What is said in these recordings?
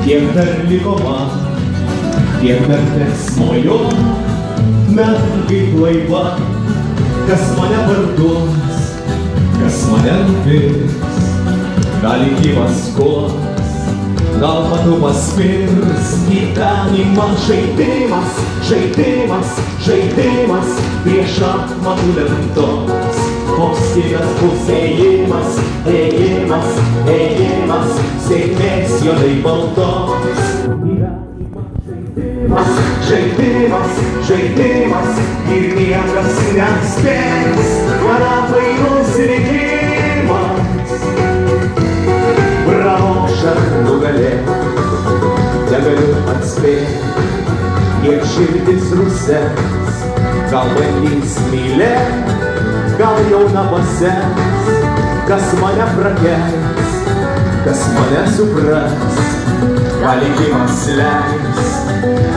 Kiek dar liko man, kiek dar teks mojo, metai kaip laiva, kas mane parduos, kas mane nupirks, gal likimas skolas, gal patu paspirs. Gyvenimą žaidimas, žaidimas, žaidimas, prieš šachmatų lentos. Koks kitas bus ėjimas, ėjimas, ėjimas, sėkmės juodai baltos. Gyvenimas žaidimas, žaidimas, ir niekas nespės, kada painus likimas. Pramoša nugalėt, negaliu atspėt, kiek širdis rusens, gal bandys mylėt, gal jau nepasens, kas mane prakeis, kas mane supras, gal likimas leis,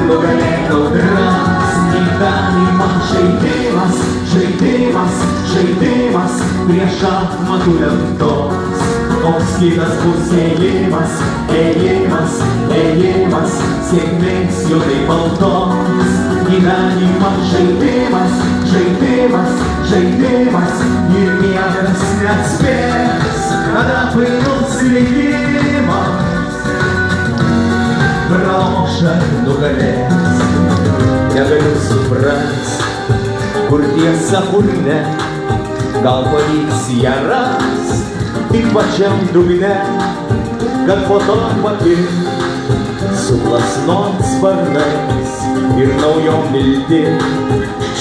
nugalėt audras. Gyvenimą žaidimas, žaidimas, žaidimas, prieš šachmatų lentos. Koks kitas bus ėjimas, ėjimas, ėjimas, sėkmės juodai baltos. Gyvenimą žaidimas, žaidimas, žaidimas, ir niekas neatspės, kada painus likimas. Praloš ar nugalės, negaliu suprast, kur tiesa, kur ne, gal pavyks ją rast, tik pačiam dugne, kad po to pakilt suplasnot sparnais ir naujom viltim.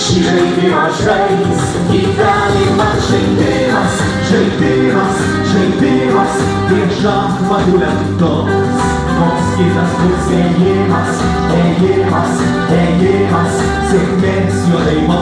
Šį žaidimą žais, gyvenimą žaidimas, žaidimas, žaidimas, prieš šachmatų lentos. Koks kitas bus ėjimas, ėjimas, ėjimas, sėkmės juodai baltos.